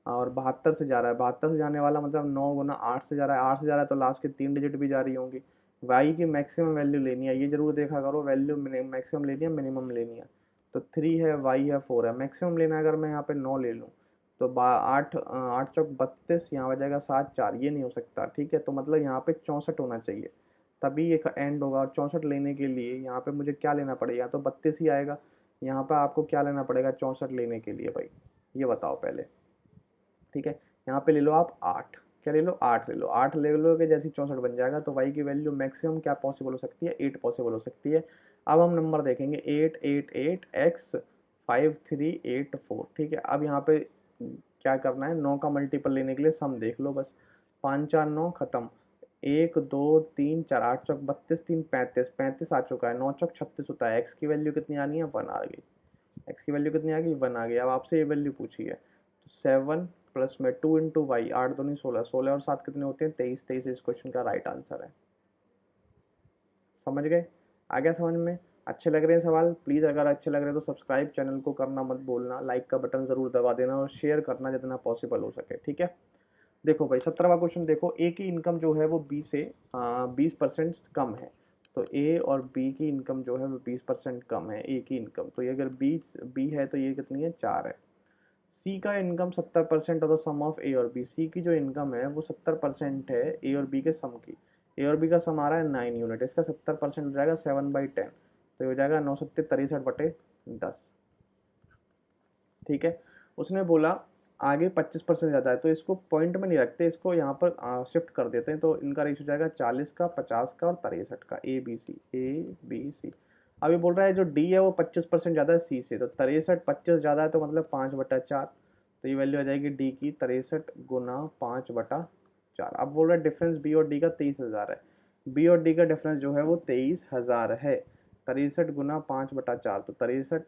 और 72 से जा रहा है, 72 से जाने वाला मतलब 9 गुना 8 से जा रहा है, 8 से जा रहा है तो लास्ट के 3 डिजिट भी जा रही होंगी। वाई की मैक्सिमम वैल्यू लेनी है, ये जरूर देखा करो, वैल्यू मैक्सिमम लेनी है मिनिमम लेनी है। तो 3 है, वाई है 4 है, मैक्सिमम लेना है। अगर मैं यहाँ पे 9 ले लूँ तो 8 8 चौक 32, यहाँ हो जाएगा 7 4, ये नहीं हो सकता। ठीक है, तो मतलब यहाँ पे 64 होना चाहिए, तभी ये एंड होगा। और 64 लेने के लिए यहाँ पे मुझे क्या लेना पड़ेगा, तो 32 ही आएगा। यहाँ पे आपको क्या लेना पड़ेगा 64 लेने के लिए भाई, ये बताओ पहले। ठीक है, यहाँ पे ले लो आप 8, क्या ले लो 8 ले लो, 8 ले लोगे जैसे 64 बन जाएगा। तो वाई की वैल्यू मैक्सिमम क्या पॉसिबल हो सकती है, 8 पॉसिबल हो सकती है। अब हम नंबर देखेंगे 8 8 8 x 5384। ठीक है, अब यहाँ पे क्या करना है, 9 का मल्टीपल लेने के लिए सम देख लो बस, 5 4 9 खत्म, 1 2 3 4, 8 चौक 32, 3 35, 35 आ चुका है, 9 चौक 36 होता है। एक्स की वैल्यू कितनी आनी है, 1 आ गई। एक्स की वैल्यू कितनी आ गई, 1 आ गई। अब आपसे ये वैल्यू पूछी है, तो 7 प्लस में 2 × y, 8 दूनी 16, 16 और 7 कितने होते हैं 23, 23 इस क्वेश्चन का राइट आंसर है। समझ गए, आ गया समझ में। अच्छे लग रहे हैं सवाल, प्लीज़ अगर अच्छे लग रहे हैं तो सब्सक्राइब चैनल को करना मत भूलना, लाइक का बटन ज़रूर दबा देना और शेयर करना जितना पॉसिबल हो सके। ठीक है, देखो भाई 17वां क्वेश्चन देखो, ए की इनकम जो है वो बी से 20% कम है। तो ए और बी की इनकम जो है वो 20% कम है, ए की इनकम। तो ये अगर बी बी है तो ये कितनी है, 4 है। सी का income 70% of the sum of A और बी, सी की जो इनकम है वो 70% है ए और बी के सम की। ए और बी का सम आ रहा है 9 यूनिट, इसका 70% हो जाएगा 7/10, तो ये हो जाएगा 9 7 63/10। ठीक है, उसने बोला आगे 25% ज़्यादा है, तो इसको पॉइंट में नहीं रखते, इसको यहाँ पर शिफ्ट कर देते हैं। तो इनका रेशियो जाएगा 40 का, 50 का और 63 का, A B C, A B C. अब ये बोल रहा है जो डी है वो 25% ज़्यादा है सी से, तो 63 25 ज़्यादा है तो मतलब 5/4, तो ये वैल्यू आ जाएगी डी की 63 गुना 5/4। अब बोल रहा है डिफरेंस बी और डी का 23,000 है। बी और डी का डिफरेंस जो है वो 23,000 है। 63 गुना 5/4 तो 63,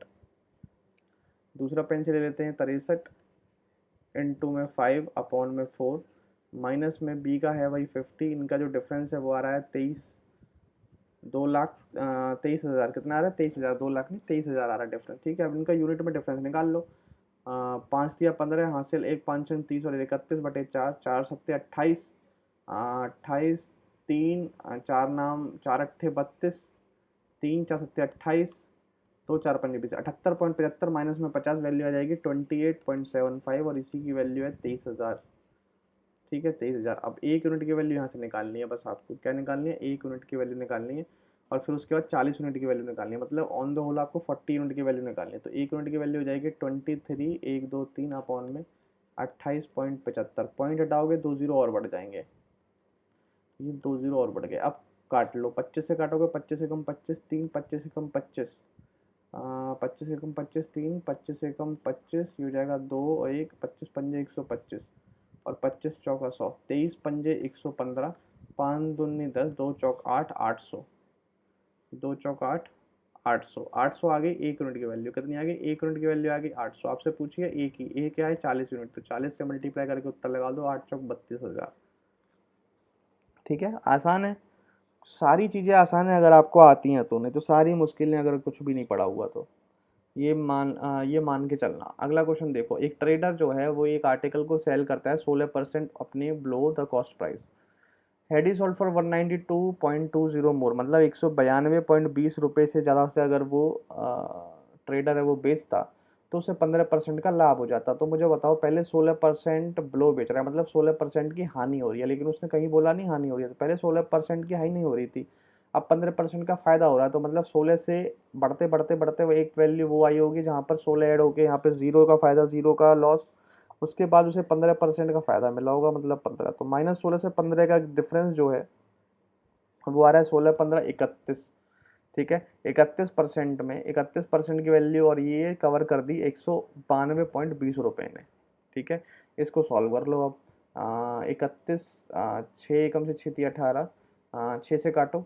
दूसरा पेन से ले लेते हैं, 63 इंटू में 5 अपॉन में 4, माइनस में बी का है वही 50, इनका जो डिफरेंस है वो आ रहा है 23,000 कितना आ रहा है, 23,000, 2 लाख नहीं 23,000 आ रहा है डिफरेंस। ठीक है, अब इनका यूनिट में डिफरेंस निकाल लो। 5 × 15 हासिल 1 × 5 = 30 और 31/4, 4×7 = 28, 28, 3 4 नाम 4×8 = 32, 3×4 = 28, 2×4 = 78.75 माइनस में 50 वैल्यू आ जाएगी 28.75 और इसी की वैल्यू है 23,000। ठीक है 23,000। अब 1 यूनिट की वैल्यू यहाँ से निकालनी है, बस आपको क्या निकालनी है, 1 यूनिट की वैल्यू निकालनी है और फिर उसके बाद 40 यूनिट की वैल्यू निकालनी है, मतलब ऑन द होल आपको 40 यूनिट की वैल्यू निकालनी है। तो 1 यूनिट की वैल्यू हो जाएगी 23 1 2 3 अपॉन में 28.75, पॉइंट हटाओगे 2 जीरो और बढ़ जाएंगे, ये 2 जीरो और बढ़ गए। अब काट लो, 25 से काटोगे 25 से कम 25 3, 25 से कम 25, 25 से कम 25 3, 25 से कम 25, ये हो जाएगा 2 और 1, 25 पंजे 125 और 25 चौका 100, 23 पंजे 115, 5 दूनी 10, 2 चौक 8, 800, 2 चौक 8, 800, 800 आ गई 1 यूनिट की वैल्यू। कितनी आ गई, 1 यूनिट की वैल्यू आ गई 800। आपसे पूछिए ए की, ए क्या है 40 यूनिट, तो 40 से मल्टीप्लाई करके उत्तर लगा दो, 8 चौक 32,000। ठीक है, आसान है, सारी चीज़ें आसान है अगर आपको आती हैं तो, नहीं तो सारी मुश्किलें अगर कुछ भी नहीं पड़ा हुआ तो। ये मान के चलना। अगला क्वेश्चन देखो, एक ट्रेडर जो है वो एक आर्टिकल को सेल करता है 16% अपने below the cost price, had he sold for 192.20 मोर, मतलब 192.20 रुपये से ज़्यादा से अगर वो ट्रेडर है वो बेचता तो उसे 15% का लाभ हो जाता। तो मुझे बताओ, पहले 16% बिलो बेच रहा है, मतलब 16% की हानि हो रही है, लेकिन उसने कहीं बोला नहीं हानि हो रही है, तो पहले 16% की हानि नहीं हो रही थी, अब 15% का फायदा हो रहा है। तो मतलब 16 से बढ़ते बढ़ते बढ़ते वो एक वैल्यू वो आई होगी जहाँ पर 16 ऐड होके यहाँ पे 0 का फायदा, 0 का लॉस, उसके बाद उसे 15% का फायदा मिला होगा, मतलब 15। तो -16 से 15 का डिफरेंस जो है वो आ रहा है 16 15 31। ठीक है, 31% में 31% की वैल्यू और ये कवर कर दी 192.20 रुपये ने। ठीक है, इसको सॉल्व कर लो अब। 31, 6 एकम से 6 18, 6 से काटो,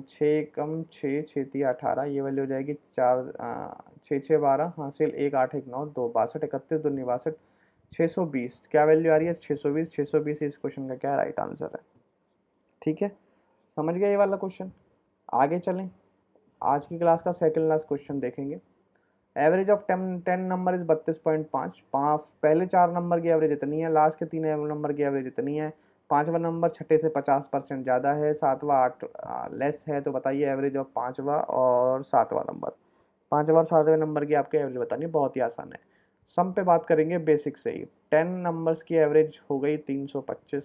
6 एकम 6 6 18, ये वैल्यू हो जाएगी 4, 6 6 12 हासिल 1 8 1 9 2 62 31 2 62, 620 क्या वैल्यू आ रही है 620। 620 इस क्वेश्चन का क्या राइट आंसर है। ठीक है, समझ गए ये वाला क्वेश्चन। आगे चलें, आज की क्लास का सेकंड लास्ट क्वेश्चन देखेंगे। एवरेज ऑफ 10 नंबर इज 32.5, पहले 4 नंबर की एवरेज इतनी है, लास्ट के 3 नंबर की एवरेज इतनी है, 5वां नंबर छठे से 50% ज़्यादा है, 7वां 8 लेस है, तो बताइए एवरेज ऑफ 5वां और 7वां नंबर। 5वां और 7वें नंबर की आपको एवरेज बतानी, बहुत ही आसान है। सम पे बात करेंगे बेसिक से ही। 10 नंबर्स की एवरेज हो गई 325,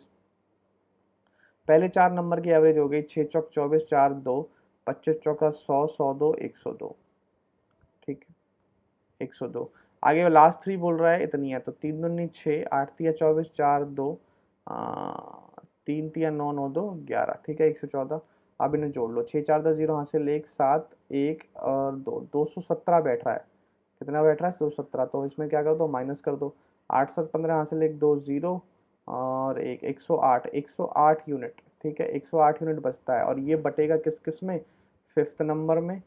पहले 4 नंबर की एवरेज हो गई 6 चौक 24 4 2, 25 चौका 100 100 2 102। ठीक है, 102। आगे लास्ट 3 बोल रहा है इतनी है, तो 3 दूनी 6, 8 तिया 24 4 2, 3 तिया 9 9 2 11। ठीक है, 114। अब इन्हें जोड़ लो, 6 4 10 0 हासिल 1 7 1 और 2, 217 बैठ रहा है। कितना बैठ रहा है 217, तो इसमें क्या कर दो माइनस कर दो, 8 7 15 हासिल 1 2 0 और 1 108, 108 यूनिट। ठीक है, 108 यूनिट बचता है और ये बटेगा किस किस में, 5th नंबर में,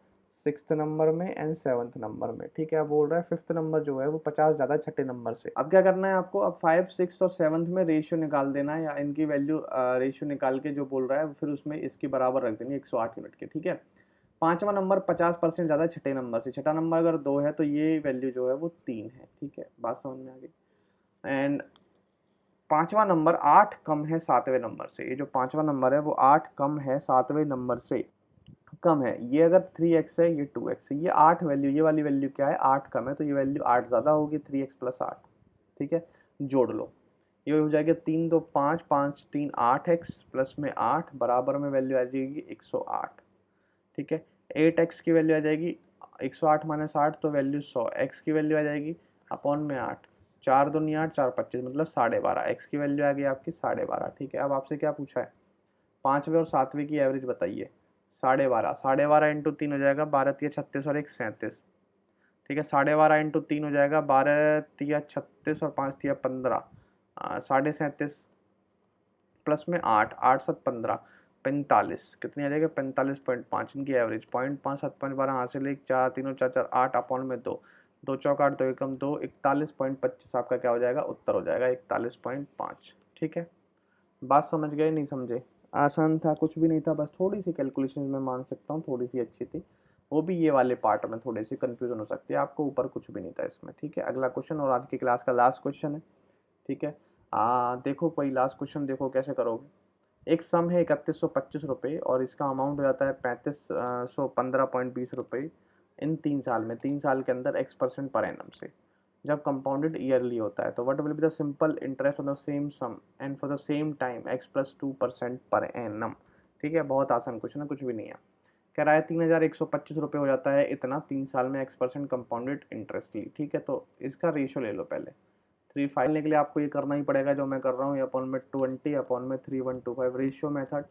6th नंबर में एंड 7th नंबर में। ठीक है, अब बोल रहा है 5th नंबर जो है वो 50 ज़्यादा छठे नंबर से। अब क्या करना है आपको, अब 5 6 और 7th में रेशियो निकाल देना है, या इनकी वैल्यू रेशियो निकाल के जो बोल रहा है फिर उसमें इसकी बराबर रख देनी 108 यूनिट के। ठीक है, 5वां नंबर 50% ज़्यादा छठे नंबर से, छठा नंबर अगर 2 है तो ये वैल्यू जो है वो 3 है। ठीक है, बात समझ में आ गई। एंड 5वां नंबर 8 कम है 7वें नंबर से, ये जो 5वां नंबर है वो 8 कम है 7वें नंबर से, कम है। ये अगर 3x है ये 2x है, ये 8 वैल्यू, ये वाली वैल्यू क्या है 8 कम है, तो ये वैल्यू 8 ज़्यादा होगी 3x + 8। ठीक है, जोड़ लो, ये हो जाएगा 3 2 5 5 3 8x प्लस में 8 बराबर में वैल्यू आ जाएगी 108। ठीक है, 8x की वैल्यू आ जाएगी 108 - 8 तो वैल्यू 100, x की वैल्यू आ जाएगी अपॉन में 8, 4 दूनी 8 4 25 मतलब 12.5, x की वैल्यू आ गई आपकी 12.5। ठीक है, अब आपसे क्या पूछा है, 5वें और 7वें की एवरेज बताइए। 12.5 इंटू 3 हो जाएगा 12 3 36 और 1 37, ठीक है, 12.5 इंटू 3 हो जाएगा 12 तिया 36 और 5 तिया 15, 37.5 प्लस में 8, 8 7 15, 45, कितनी आ जाएगी 45.5, इनकी एवरेज 0.5 7.12 हासिल, 1 4 3 4 4 8 अपॉन में 2, 2 चौक 8 2 एकम 2, 41.25 आपका क्या हो जाएगा, उत्तर हो जाएगा 41.5। ठीक है, बात समझ गए नहीं समझे? आसान था, कुछ भी नहीं था, बस थोड़ी सी कैलकुलेशन में मान सकता हूँ थोड़ी सी अच्छी थी, वो भी ये वाले पार्ट में थोड़ी सी कंफ्यूजन हो सकती है आपको, ऊपर कुछ भी नहीं था इसमें। ठीक है, अगला क्वेश्चन और आज की क्लास का लास्ट क्वेश्चन है। ठीक है, देखो कोई लास्ट क्वेश्चन देखो कैसे करोगे। एक सम है 3125 रुपये और इसका अमाउंट हो जाता है 3515.20 रुपये इन 3 साल में, 3 साल के अंदर x% पर एनम से, जब कंपाउंडेड ईयरली होता है तो what will be the simple interest on the same sum and for the same time x+2% per annum. ठीक है, बहुत आसान क्वेश्चन है, कुछ भी नहीं है। कह रहा है 3125 रुपये हो जाता है इतना 3 साल में x% कंपाउंडेड इंटरेस्ट ली। ठीक है, तो इसका रेशियो ले लो पहले। 3 फाइल के लिए आपको ये करना ही पड़ेगा जो मैं कर रहा हूँ, अपॉन में 20 अपॉन में 3125 रेशियो मेथड।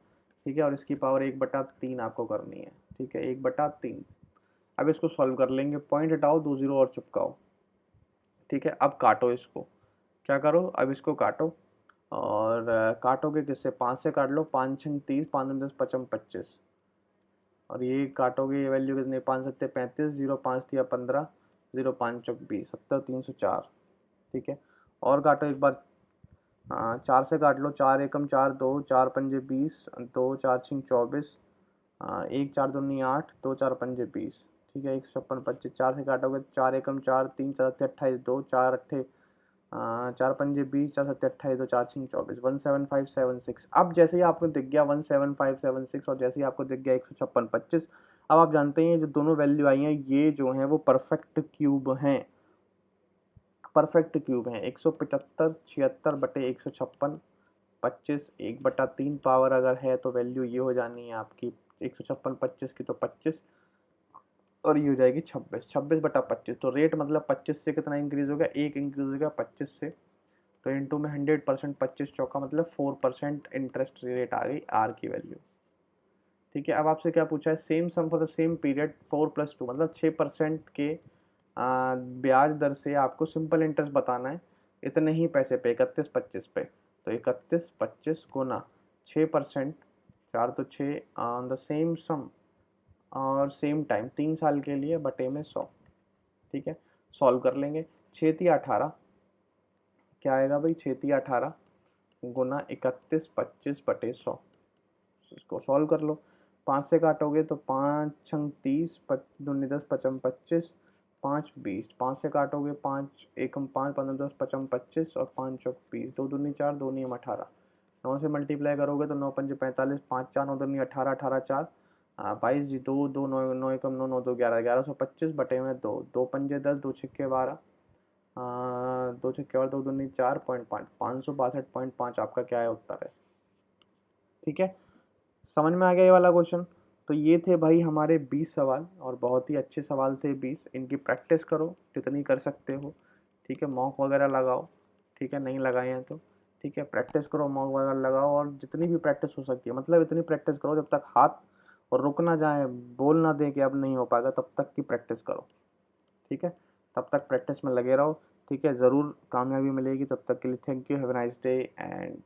ठीक है, और इसकी पावर 1/3 आपको करनी है। ठीक है, 1/3। अब इसको सॉल्व कर लेंगे, पॉइंट हटाओ, 2 जीरो और चिपकाओ। ठीक है, अब काटो इसको, क्या करो अब इसको काटो, और काटोगे किससे, 5 से काट लो, 5 6 30, 5 10 55 25, और ये काटोगे ये वैल्यू कितनी, 5 7 35, 0 5 दिया 15, 0 5 चौक 20, 70 304। ठीक है, और काटो एक बार, 4 से काट लो, 4 एकम 4 2, 4 पंजे 20, 2 4 छिंग 24, 1 4 दूनी 8, 2 4 पंजे 20। ठीक है, 156 25, 4 से काटोगे, 4 एकम 4 3 4 28 2, 4 अट्ठे 4 पंजे 20, 4 7 28 2, 4 छिंग 24, 17576। अब जैसे ही आपको दिख गया 17576 और जैसे ही आपको दिख गया 156 25, अब आप जानते हैं जो दोनों वैल्यू आई हैं ये जो हैं वो परफेक्ट क्यूब हैं, परफेक्ट क्यूब हैं। 175 76 बटे 156 25, 1/3 पावर अगर है तो वैल्यू ये हो जानी है आपकी 156 25 की तो 25, और ये हो जाएगी 26, 26/25। तो रेट मतलब 25 से कितना इंक्रीज हो गया, एक इंक्रीज हो गया 25 से, तो इंटू में 100%, 25 चौका मतलब 4% इंटरेस्ट रेट आ गई आर की वैल्यू। ठीक है, अब आपसे क्या पूछा है, same sum for the same period 4+2 मतलब 6% के ब्याज दर से आपको सिंपल इंटरेस्ट बताना है इतने ही पैसे पे, 31 25 पे। तो 31 25 गुना 6%, 4 तो 6 ऑन द सेम सम और सेम टाइम 3 साल के लिए बटे में 100। ठीक है, सॉल्व कर लेंगे, 6×18 क्या आएगा भाई, 6×18 गुना 31 25 बटे 100, इसको सॉल्व कर लो। 5 से काटोगे तो 5 छंग 30, दूनी 10 पचम 25, 5 20, 5 से काटोगे 5 एकम 5 15 10 पचम 25 और 5 चौक 20, 2 दूनी 4 2 नियम 18, 9 से मल्टीप्लाई करोगे तो 9 पंजे 45, 5 4 9 दूनी 18, 18 4 22 जी 2 2 9 9 एकम 9 9 2 11, 1125 बटे में 2, 2 पंजे 10, 2 छिक्के 12, 2 छिक्के और 2 दूनी 4.5, 562.5 आपका क्या है उत्तर है। ठीक है, समझ में आ गया ये वाला क्वेश्चन। तो ये थे भाई हमारे 20 सवाल और बहुत ही अच्छे सवाल थे 20, इनकी प्रैक्टिस करो जितनी कर सकते हो। ठीक है, मॉक वगैरह लगाओ। ठीक है, नहीं लगाए हैं तो ठीक है, प्रैक्टिस करो, मॉक वगैरह लगाओ, और जितनी भी प्रैक्टिस हो सकती है मतलब इतनी प्रैक्टिस करो जब तक हाथ और रुक ना जाए, बोल ना दे कि अब नहीं हो पाएगा, तब तक की प्रैक्टिस करो। ठीक है, तब तक प्रैक्टिस में लगे रहो। ठीक है, ज़रूर कामयाबी मिलेगी, तब तक के लिए thank you, have a nice day and